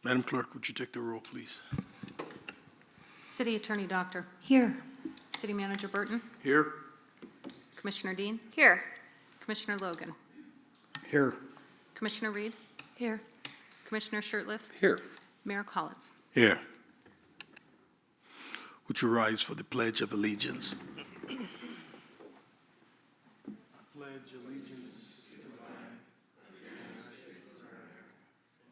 Madam Clerk, would you take the roll, please? City Attorney Doctor. Here. City Manager Burton. Here. Commissioner Dean. Here. Commissioner Logan. Here. Commissioner Reed. Here. Commissioner Shirtliff. Here. Mayor Collins. Here. Would you rise for the Pledge of Allegiance? Pledge allegiance to the flag of the United States of America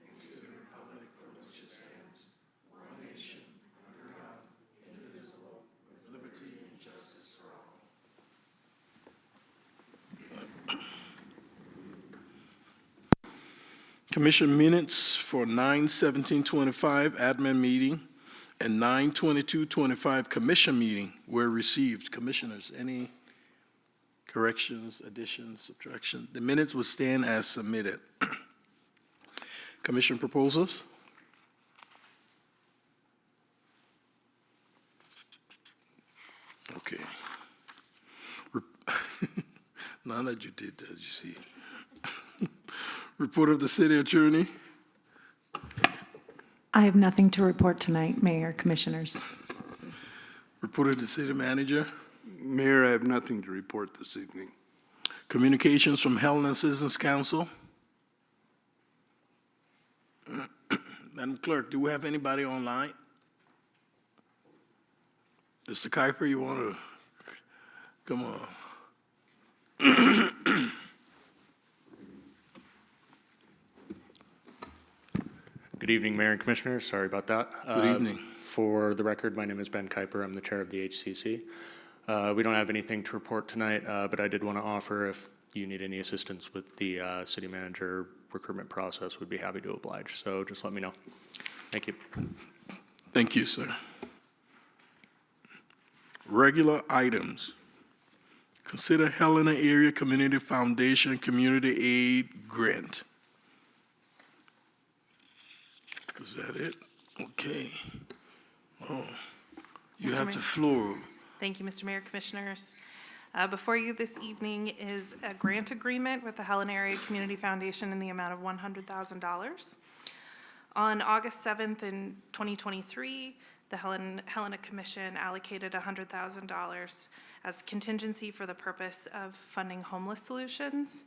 and to the republic for which it stands, one nation, under God, indivisible, with liberty and justice for all. Commission minutes for 9/17/25 admin meeting and 9/22/25 commission meeting were received. Commissioners, any corrections, additions, subtraction? The minutes will stand as submitted. Commission proposals? Okay. Now that you did that, you see. Report of the city attorney. I have nothing to report tonight, Mayor, Commissioners. Report of the city manager. Mayor, I have nothing to report this evening. Communications from Helena Citizens Council. Madam Clerk, do we have anybody online? Mr. Kuiper, you want to come on? Good evening, Mayor and Commissioners. Sorry about that. Good evening. For the record, my name is Ben Kuiper. I'm the chair of the HCC. We don't have anything to report tonight, but I did want to offer if you need any assistance with the city manager recruitment process, we'd be happy to oblige. So just let me know. Thank you. Thank you, sir. Regular items. Consider Helena Area Community Foundation Community Aid Grant. Is that it? Okay. Oh, you Mr. have Mayor. the floor. Thank you, Mr. Mayor, Commissioners. Before you this evening is a grant agreement with the Helena Area Community Foundation in the amount of $100,000. On August 7th in 2023, the Helena Commission allocated $100,000 as contingency for the purpose of funding homeless solutions.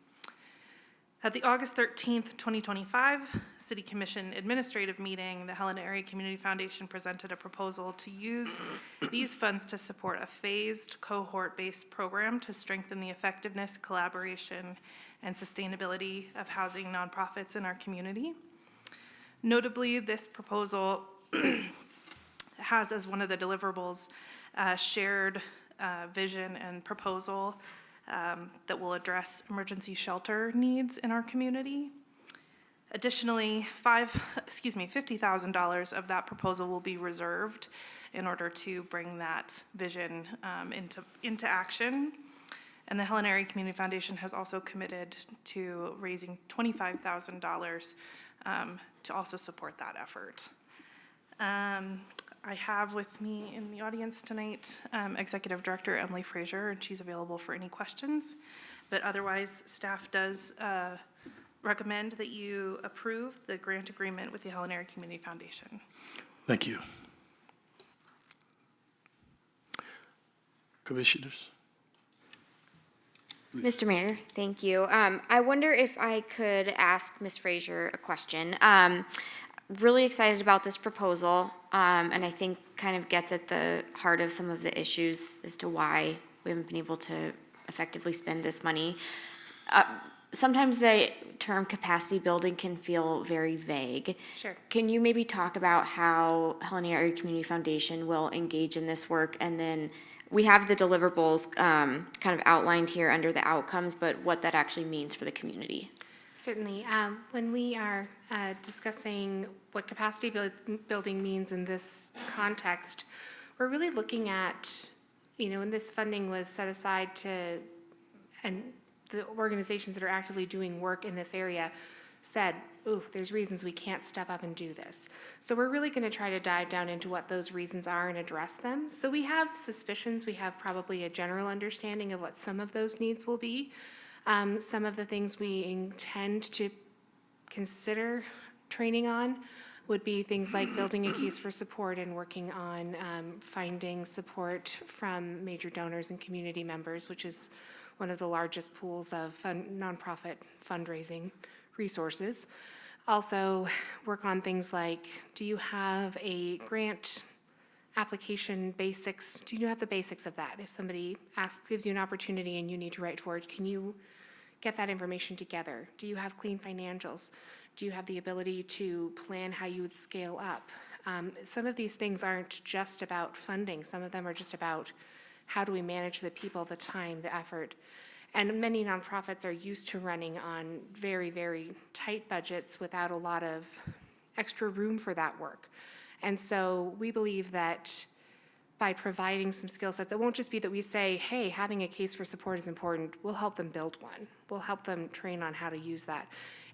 At the August 13th, 2025 City Commission Administrative Meeting, the Helena Area Community Foundation presented a proposal to use these funds to support a phased cohort-based program to strengthen the effectiveness, collaboration, and sustainability of housing nonprofits in our community. Notably, this proposal has as one of the deliverables shared vision and proposal that will address emergency shelter needs in our community. Additionally, $50,000 of that proposal will be reserved in order to bring that vision into action. And the Helena Area Community Foundation has also committed to raising $25,000 to also support that effort. I have with me in the audience tonight Executive Director Emily Frazier, and she's available for any questions. But otherwise, staff does recommend that you approve the grant agreement with the Helena Area Community Foundation. Thank you. Commissioners? Mr. Mayor, thank you. I wonder if I could ask Ms. Frazier a question. Really excited about this proposal, and I think kind of gets at the heart of some of the issues as to why we haven't been able to effectively spend this money. Sometimes the term capacity building can feel very vague. Sure. Can you maybe talk about how Helena Area Community Foundation will engage in this work? And then we have the deliverables kind of outlined here under the outcomes, but what that actually means for the community. Certainly. When we are discussing what capacity building means in this context, we're really looking at, when this funding was set aside to, and the organizations that are actively doing work in this area said, ooh, there's reasons we can't step up and do this. So we're really going to try to dive down into what those reasons are and address them. So we have suspicions, we have probably a general understanding of what some of those needs will be. Some of the things we intend to consider training on would be things like building a case for support and working on finding support from major donors and community members, which is one of the largest pools of nonprofit fundraising resources. Also, work on things like, do you have a grant application basics? Do you have the basics of that? If somebody gives you an opportunity and you need to write for it, can you get that information together? Do you have clean financials? Do you have the ability to plan how you would scale up? Some of these things aren't just about funding. Some of them are just about how do we manage the people, the time, the effort. And many nonprofits are used to running on very, very tight budgets without a lot of extra room for that work. And so we believe that by providing some skill sets, it won't just be that we say, hey, having a case for support is important. We'll help them build one. We'll help them train on how to use that.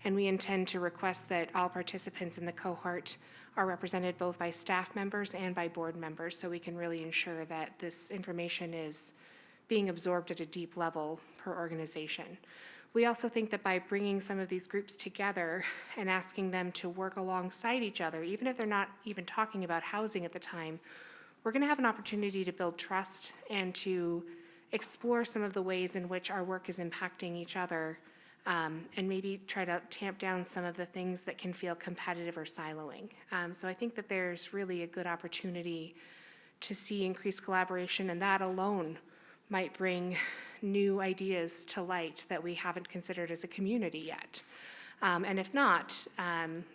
And we intend to request that all participants in the cohort are represented both by staff members and by board members, so we can really ensure that this information is being absorbed at a deep level per organization. We also think that by bringing some of these groups together and asking them to work alongside each other, even if they're not even talking about housing at the time, we're going to have an opportunity to build trust and to explore some of the ways in which our work is impacting each other, and maybe try to tamp down some of the things that can feel competitive or siloing. So I think that there's really a good opportunity to see increased collaboration, and that alone might bring new ideas to light that we haven't considered as a community yet. And if not,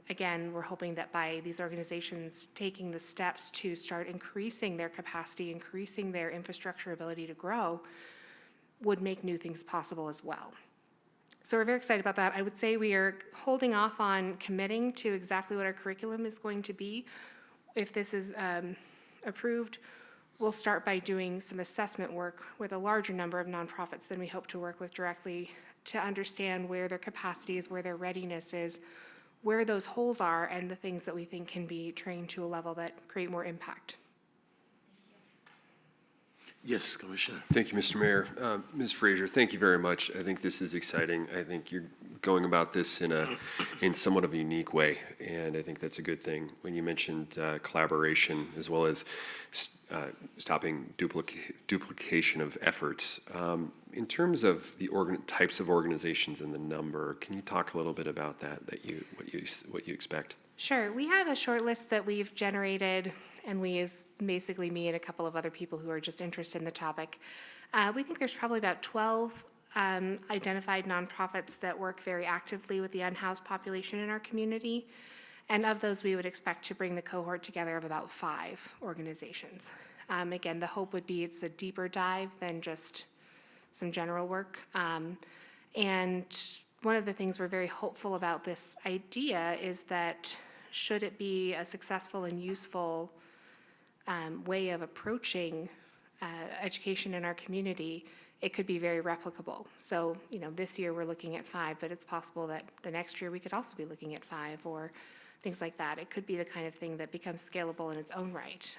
again, we're hoping that by these organizations taking the steps to start increasing their capacity, increasing their infrastructure ability to grow, would make new things possible as well. So we're very excited about that. I would say we are holding off on committing to exactly what our curriculum is going to be. If this is approved, we'll start by doing some assessment work with a larger number of nonprofits than we hope to work with directly to understand where their capacity is, where their readiness is, where those holes are, and the things that we think can be trained to a level that create more impact. Yes, Commissioner. Thank you, Mr. Mayor. Ms. Frazier, thank you very much. I think this is exciting. I think you're going about this in somewhat of a unique way, and I think that's a good thing. When you mentioned collaboration as well as stopping duplication of efforts, in terms of the types of organizations and the number, can you talk a little bit about that? What you expect? Sure. We have a short list that we've generated, and we is basically me and a couple of other people who are just interested in the topic. We think there's probably about 12 identified nonprofits that work very actively with the unhoused population in our community. And of those, we would expect to bring the cohort together of about 5 organizations. Again, the hope would be it's a deeper dive than just some general work. And one of the things we're very hopeful about this idea is that should it be a successful and useful way of approaching education in our community, it could be very replicable. So, this year we're looking at 5, but it's possible that the next year we could also be looking at 5 or things like that. It could be the kind of thing that becomes scalable in its own right.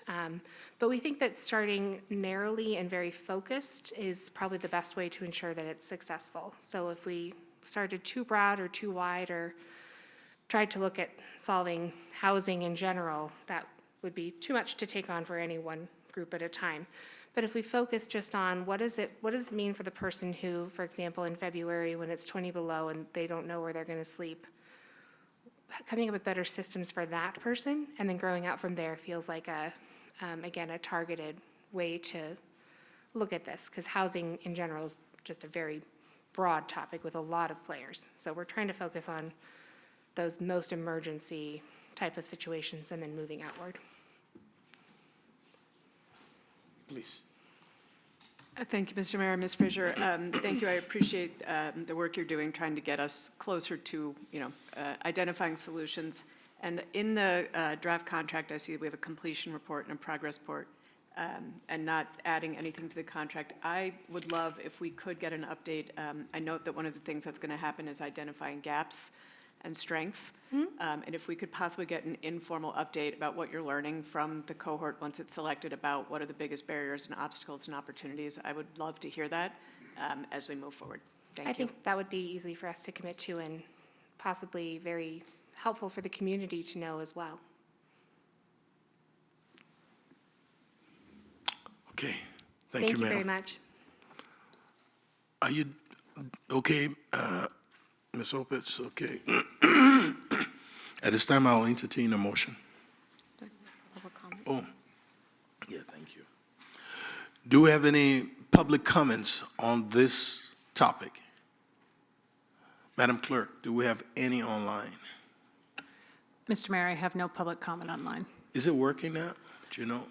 But we think that starting narrowly and very focused is probably the best way to ensure that it's successful. So if we started too broad or too wide or tried to look at solving housing in general, that would be too much to take on for any one group at a time. But if we focus just on what does it mean for the person who, for example, in February when it's 20 below and they don't know where they're going to sleep, coming up with better systems for that person and then growing out from there feels like again, a targeted way to look at this, because housing in general is just a very broad topic with a lot of players. So we're trying to focus on those most emergency type of situations and then moving outward. Please. Thank you, Mr. Mayor. Ms. Frazier, thank you. I appreciate the work you're doing trying to get us closer to, identifying solutions. And in the draft contract, I see that we have a completion report and a progress report, and not adding anything to the contract. I would love if we could get an update. I note that one of the things that's going to happen is identifying gaps and strengths. And if we could possibly get an informal update about what you're learning from the cohort once it's selected about what are the biggest barriers and obstacles and opportunities, I would love to hear that as we move forward. Thank you. I think that would be easy for us to commit to and possibly very helpful for the community to know as well. Okay, thank you, Thank you ma'am. very much. Are you, okay, Ms. Opitz, okay. At this time, I'll entertain a motion. Public comment. Oh, yeah, thank you. Do we have any public comments on this topic? Madam Clerk, do we have any online? Mr. Mayor, I have no public comment online. Is it working now? Do you know?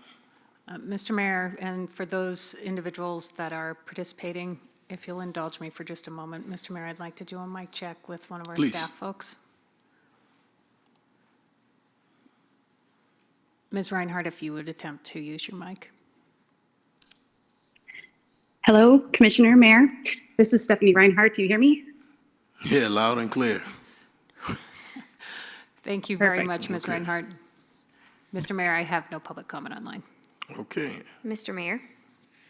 Mr. Mayor, and for those individuals that are participating, if you'll indulge me for just a moment, Mr. Mayor, I'd like to do a mic check with one of our Please. staff folks. Ms. Reinhardt, if you would attempt to use your mic. Hello, Commissioner, Mayor. This is Stephanie Reinhardt. Do you hear me? Yeah, loud and clear. Thank you very Perfect. much, Ms. Okay. Reinhardt. Mr. Mayor, I have no public comment online. Okay, Mr. Mayor,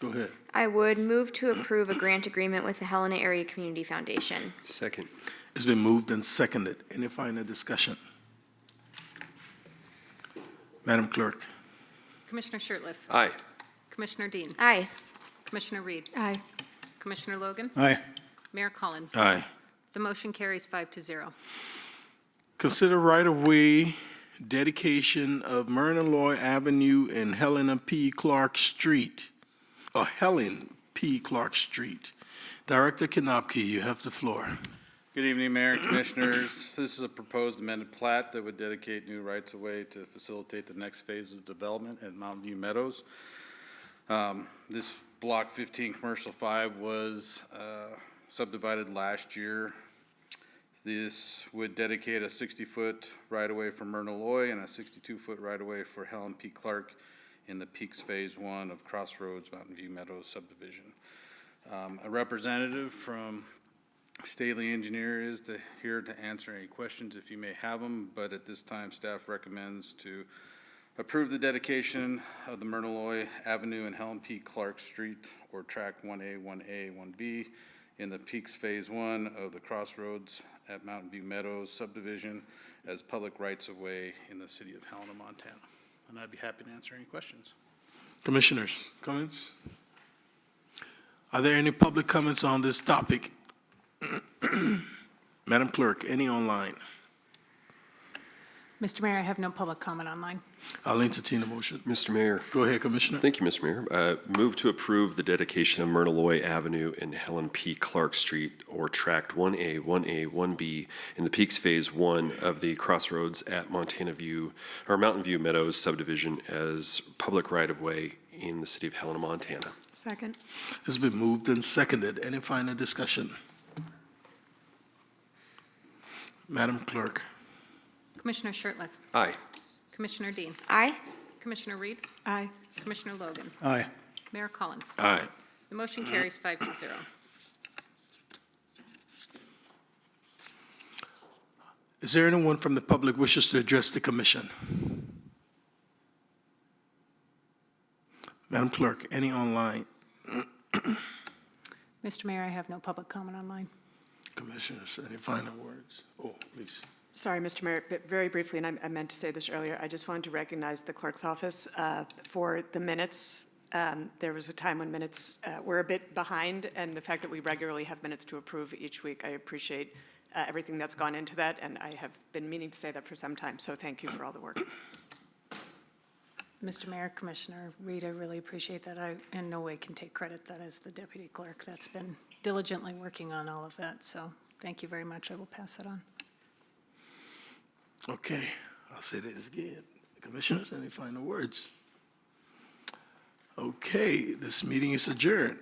go ahead. I would move to approve a grant agreement with the Helena Area Community Foundation. Second. It's been moved and seconded. Any final discussion? Madam Clerk? Commissioner Shertliff, Aye. Commissioner Dean, Aye. Commissioner Reed, Aye. Commissioner Logan, Aye. Mayor Collins. Aye. The motion carries 5-0. Consider right-of-way dedication of Myrna Loy Avenue and Helena P. Clark Street, or Helen P. Clark Street. Director Knopke, you have the floor. Good evening, Mayor and Commissioners. This is a proposed amended plat that would dedicate new rights-of-way to facilitate the next phase's development at Mountain View Meadows. This Block 15 Commercial 5 was subdivided last year. This would dedicate a 60-foot right-of-way for Myrna Loy and a 62-foot right-of-way for Helen P. Clark in the Peaks Phase 1 of Crossroads Mountain View Meadows subdivision. A representative from Staley Engineer is here to answer any questions if you may have them, but at this time, staff recommends to approve the dedication of the Myrna Loy Avenue and Helen P. Clark Street, or Track 1A, 1A, 1B, in the Peaks Phase 1 of the Crossroads at Mountain View Meadows subdivision as public rights-of-way in the city of Helena, Montana. And I'd be happy to answer any questions. Commissioners, comments? Are there any public comments on this topic? Madam Clerk, any online? Mr. Mayor, I have no public comment online. I'll entertain a motion. Mr. Mayor. Go ahead, Commissioner. Thank you, Mr. Mayor. Move to approve the dedication of Myrna Loy Avenue and Helen P. Clark Street, or Tract 1A, 1A, 1B, in the Peaks Phase 1 of the Crossroads at Mountain View Meadows subdivision as public right-of-way in the city of Helena, Montana. Second. It's been moved and seconded. Any final discussion? Madam Clerk? Commissioner Shertliff, Aye. Commissioner Dean, Aye. Commissioner Reed, Aye. Commissioner Logan, Aye. Mayor Collins. Aye. The motion carries 5-0. Is there anyone from the public wishes to address the commission? Madam Clerk, any online? Mr. Mayor, I have no public comment online. Commissioners, any final words? Oh, please. Sorry, Mr. Mayor, but very briefly, and I meant to say this earlier, I just wanted to recognize the clerk's office for the minutes. There was a time when minutes were a bit behind, and the fact that we regularly have minutes to approve each week, I appreciate everything that's gone into that, and I have been meaning to say that for some time, so thank you for all the work. Mr. Mayor, Commissioner Reed, I really appreciate that. I in no way can take credit. That is the deputy clerk that's been diligently working on all of that, so thank you very much. I will pass that on. Okay, I'll say that again. Commissioners, any final words? Okay, this meeting is adjourned.